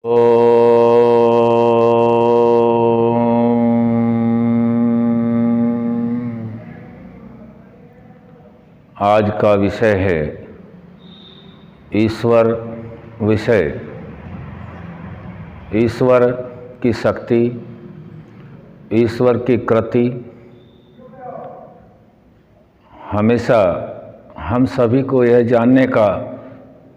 ओ आज का विषय है ईश्वर विषय। ईश्वर की शक्ति, ईश्वर की कृति हमेशा हम सभी को यह जानने का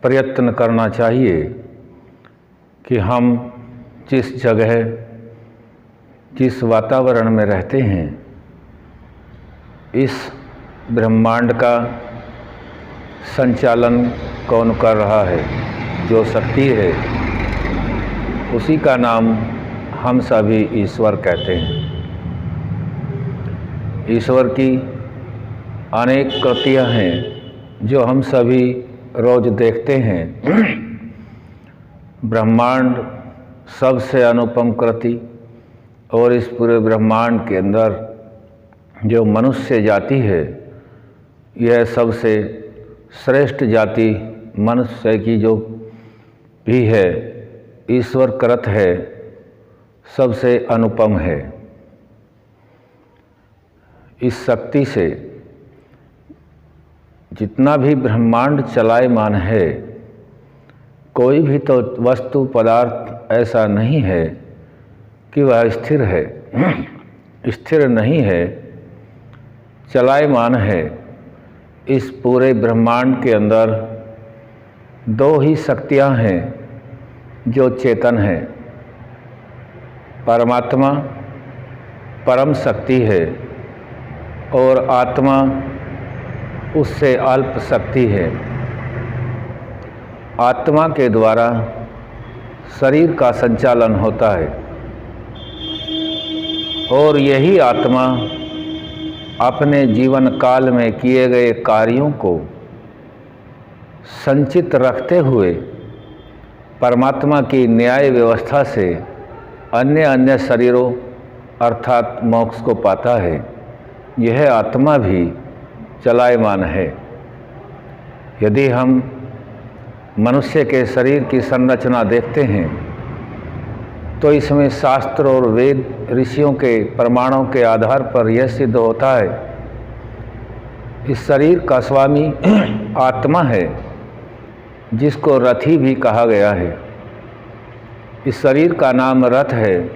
प्रयत्न करना चाहिए कि हम जिस जगह, जिस वातावरण में रहते हैं, इस ब्रह्मांड का संचालन कौन कर रहा है, जो शक्ति है, उसी का नाम हम सभी ईश्वर कहते हैं। ईश्वर की अनेक कृतियाँ हैं जो हम सभी रोज देखते हैं। ब्रह्मांड सबसे अनुपम कृति, और इस पूरे ब्रह्मांड के अंदर जो मनुष्य जाति है, यह सबसे श्रेष्ठ जाति मनुष्य की जो भी है, ईश्वर कृत है, सबसे अनुपम है। इस शक्ति से जितना भी ब्रह्मांड चलायमान है, कोई भी तो वस्तु पदार्थ ऐसा नहीं है कि वह स्थिर है। स्थिर नहीं है, चलायमान है। इस पूरे ब्रह्मांड के अंदर दो ही शक्तियाँ हैं जो चेतन है। परमात्मा परम शक्ति है और आत्मा उससे अल्प शक्ति है। आत्मा के द्वारा शरीर का संचालन होता है और यही आत्मा अपने जीवन काल में किए गए कार्यों को संचित रखते हुए परमात्मा की न्याय व्यवस्था से अन्य शरीरों अर्थात मोक्ष को पाता है। यह आत्मा भी चलायमान है। यदि हम मनुष्य के शरीर की संरचना देखते हैं तो इसमें शास्त्र और वेद ऋषियों के प्रमाणों के आधार पर यह सिद्ध होता है, इस शरीर का स्वामी आत्मा है, जिसको रथी भी कहा गया है। इस शरीर का नाम रथ है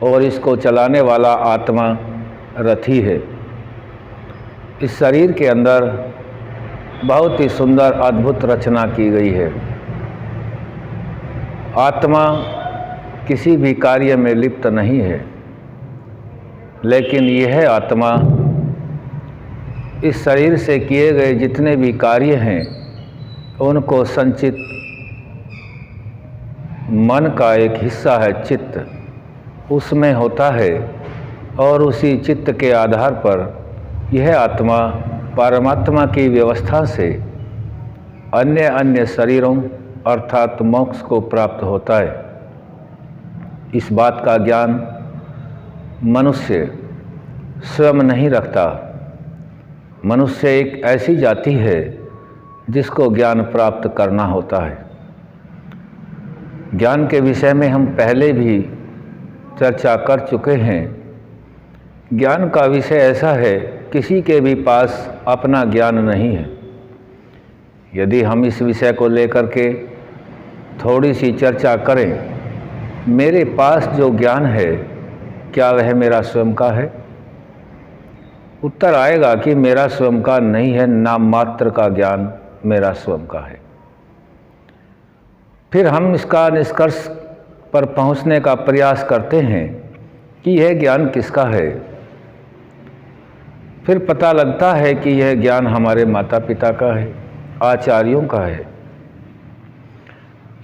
और इसको चलाने वाला आत्मा रथी है। इस शरीर के अंदर बहुत ही सुंदर अद्भुत रचना की गई है। आत्मा किसी भी कार्य में लिप्त नहीं है, लेकिन यह आत्मा इस शरीर से किए गए जितने भी कार्य हैं, उनको संचित मन का एक हिस्सा है चित्त, उसमें होता है और उसी चित्त के आधार पर यह आत्मा परमात्मा की व्यवस्था से अन्य शरीरों अर्थात मोक्ष को प्राप्त होता है। इस बात का ज्ञान मनुष्य स्वयं नहीं रखता। मनुष्य एक ऐसी जाति है जिसको ज्ञान प्राप्त करना होता है। ज्ञान के विषय में हम पहले भी चर्चा कर चुके हैं। ज्ञान का विषय ऐसा है, किसी के भी पास अपना ज्ञान नहीं है। यदि हम इस विषय को लेकर के थोड़ी सी चर्चा करें, मेरे पास जो ज्ञान है, क्या वह मेरा स्वयं का है? उत्तर आएगा कि मेरा स्वयं का नहीं है, नाम मात्र का ज्ञान मेरा स्वयं का है। फिर हम इसका निष्कर्ष पर पहुंचने का प्रयास करते हैं कि यह ज्ञान किसका है। फिर पता लगता है कि यह ज्ञान हमारे माता पिता का है, आचार्यों का है।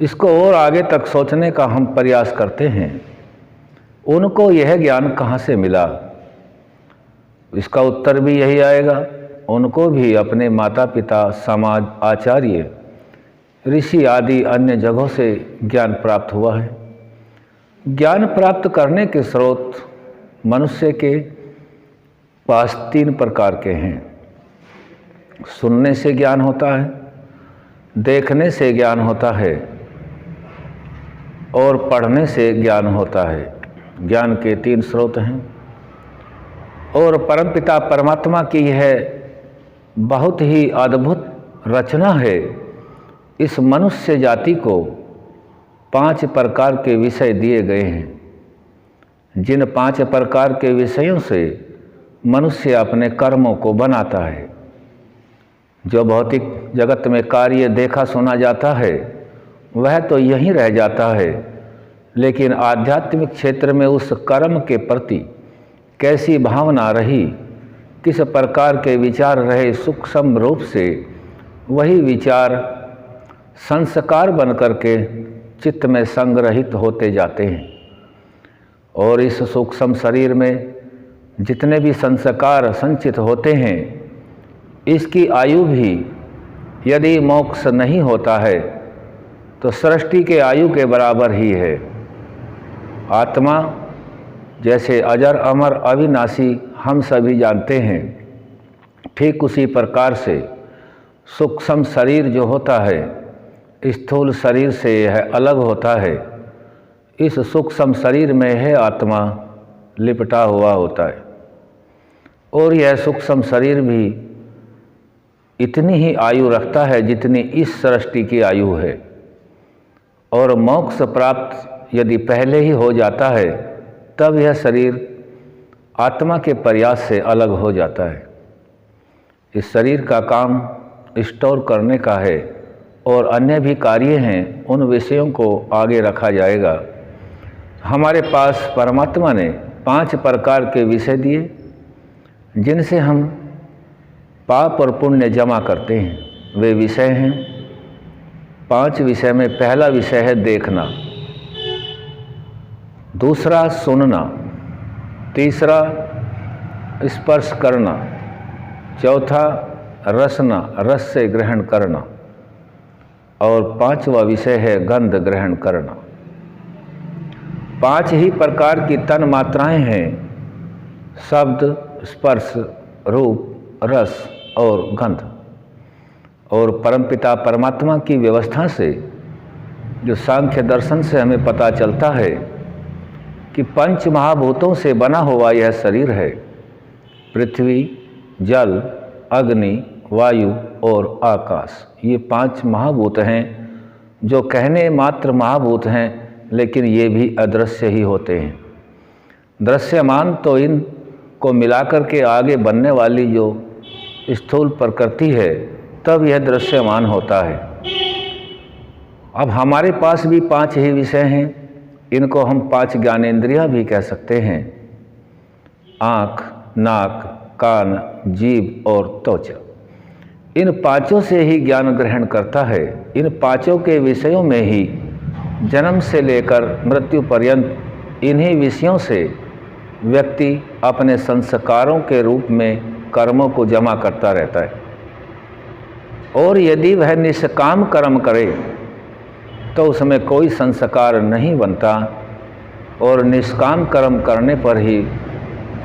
इसको और आगे तक सोचने का हम प्रयास करते हैं, उनको यह ज्ञान कहाँ से मिला? इसका उत्तर भी यही आएगा, उनको भी अपने माता पिता, समाज, आचार्य, ऋषि आदि अन्य जगहों से ज्ञान प्राप्त हुआ है। ज्ञान प्राप्त करने के स्रोत मनुष्य के पास तीन प्रकार के हैं। सुनने से ज्ञान होता है, देखने से ज्ञान होता है और पढ़ने से ज्ञान होता है। ज्ञान के 3 स्रोत हैं और परमपिता परमात्मा की यह बहुत ही अद्भुत रचना है। इस मनुष्य जाति को 5 प्रकार के विषय दिए गए हैं, जिन 5 प्रकार के विषयों से मनुष्य अपने कर्मों को बनाता है। जो भौतिक जगत में कार्य देखा सुना जाता है वह तो यहीं रह जाता है, लेकिन आध्यात्मिक क्षेत्र में उस कर्म के प्रति कैसी भावना रही, किस प्रकार के विचार रहे, सूक्ष्म रूप से वही विचार संस्कार बन करके चित्त में संग्रहित होते जाते हैं। और इस सूक्ष्म शरीर में जितने भी संस्कार संचित होते हैं, इसकी आयु भी यदि मोक्ष नहीं होता है तो सृष्टि के आयु के बराबर ही है। आत्मा जैसे अजर अमर अविनाशी हम सभी जानते हैं, ठीक उसी प्रकार से सूक्ष्म शरीर जो होता है स्थूल शरीर से यह अलग होता है। इस सूक्ष्म शरीर में है आत्मा लिपटा हुआ होता है और यह सूक्ष्म शरीर भी इतनी ही आयु रखता है जितनी इस सृष्टि की आयु है। और मोक्ष प्राप्त यदि पहले ही हो जाता है तब यह शरीर आत्मा के प्रयास से अलग हो जाता है। इस शरीर का काम स्टोर करने का है और अन्य भी कार्य हैं, उन विषयों को आगे रखा जाएगा। हमारे पास परमात्मा ने 5 प्रकार के विषय दिए जिनसे हम पाप और पुण्य जमा करते हैं। वे विषय हैं 5 विषय में पहला विषय है देखना, दूसरा सुनना, तीसरा स्पर्श करना, चौथा रसना, रस से ग्रहण करना और 5वां विषय है गंध ग्रहण करना। 5 ही प्रकार की तन मात्राएं हैं, शब्द, स्पर्श, रूप, रस और गंध। और परमपिता परमात्मा की व्यवस्था से जो सांख्य दर्शन से हमें पता चलता है कि 5 महाभूतों से बना हुआ यह शरीर है। पृथ्वी, जल, अग्नि, वायु और आकाश, ये 5 महाभूत हैं जो कहने मात्र महाभूत हैं, लेकिन ये भी अदृश्य ही होते हैं। दृश्यमान तो इन को मिलाकर के आगे बनने वाली जो स्थूल प्रकृति है तब यह दृश्यमान होता है। अब हमारे पास भी 5 ही विषय हैं, इनको हम 5 ज्ञानेंद्रियां भी कह सकते हैं। आँख, नाक, कान, जीभ और त्वचा, इन 5 से ही ज्ञान ग्रहण करता है। इन 5 के विषयों में ही जन्म से लेकर मृत्यु पर्यंत इन्हीं विषयों से व्यक्ति अपने संस्कारों के रूप में कर्मों को जमा करता रहता है। और यदि वह निष्काम कर्म करे तो उसमें कोई संस्कार नहीं बनता और निष्काम कर्म करने पर ही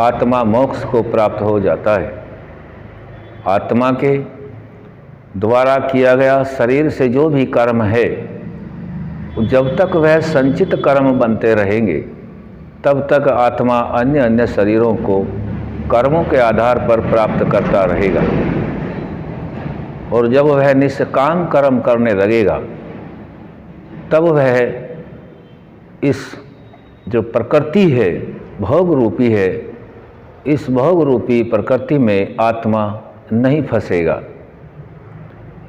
आत्मा मोक्ष को प्राप्त हो जाता है। आत्मा के द्वारा किया गया शरीर से जो भी कर्म है, जब तक वह संचित कर्म बनते रहेंगे तब तक आत्मा अन्य अन्य शरीरों को कर्मों के आधार पर प्राप्त करता रहेगा। और जब वह निष्काम कर्म करने लगेगा तब वह इस जो प्रकृति है, भोग रूपी है, इस भोग रूपी प्रकृति में आत्मा नहीं फंसेगा।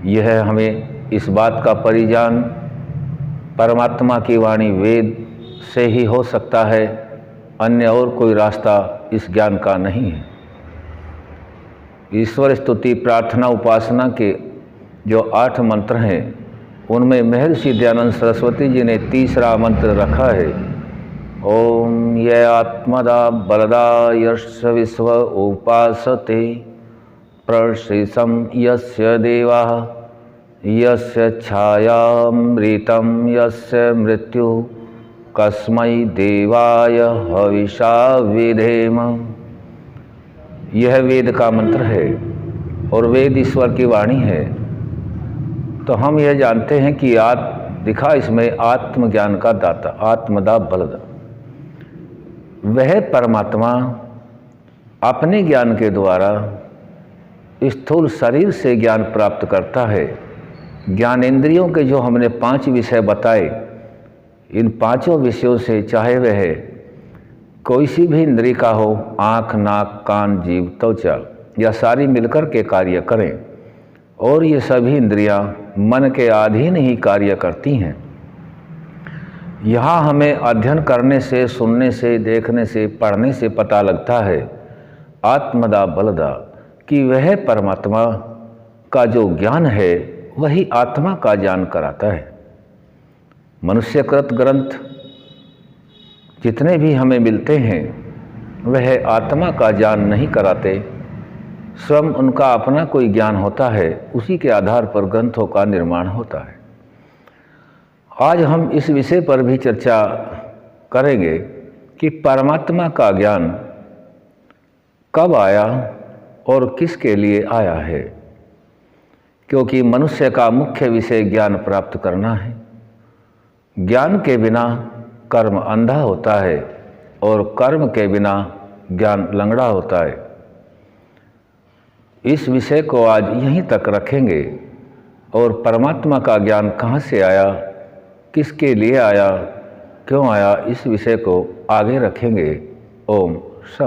यह हमें इस बात का परिज्ञान परमात्मा की वाणी वेद से ही हो सकता है, अन्य और कोई रास्ता इस ज्ञान का नहीं है। ईश्वर स्तुति, प्रार्थना, उपासना के जो 8 मंत्र हैं उनमें महर्षि दयानंद सरस्वती जी ने तीसरा मंत्र रखा है, ओम ये आत्मदा बलदा यश विश्व उपासते प्रशीसम यस्य देवा यस्य छायामृतं यस्य मृत्यु कस्मै देवाय हविषा विधेम। यह वेद का मंत्र है और वेद ईश्वर की वाणी है। तो हम यह जानते हैं कि दिखा इसमें आत्मज्ञान का दाता, आत्मदा बलदा। वह परमात्मा अपने ज्ञान के द्वारा स्थूल शरीर से ज्ञान प्राप्त करता है। ज्ञानेंद्रियों के जो हमने 5 विषय बताए, इन 5 विषयों से चाहे वह कोई सी भी इंद्रिय का हो, आँख, नाक, कान, जीभ, त्वचा, या सारी मिलकर के कार्य करें, और ये सभी इंद्रियां मन के अधीन ही कार्य करती हैं। यहाँ हमें अध्ययन करने से, सुनने से, देखने से, पढ़ने से पता लगता है आत्मदा बलदा कि वह परमात्मा का जो ज्ञान है वही आत्मा का ज्ञान कराता है। मनुष्यकृत ग्रंथ जितने भी हमें मिलते हैं वह आत्मा का ज्ञान नहीं कराते, स्वयं उनका अपना कोई ज्ञान होता है, उसी के आधार पर ग्रंथों का निर्माण होता है। आज हम इस विषय पर भी चर्चा करेंगे कि परमात्मा का ज्ञान कब आया और किसके लिए आया है, क्योंकि मनुष्य का मुख्य विषय ज्ञान प्राप्त करना है। ज्ञान के बिना कर्म अंधा होता है और कर्म के बिना ज्ञान लंगड़ा होता है। इस विषय को आज यहीं तक रखेंगे और परमात्मा का ज्ञान कहाँ से आया, किसके लिए आया, क्यों आया, इस विषय को आगे रखेंगे। ओम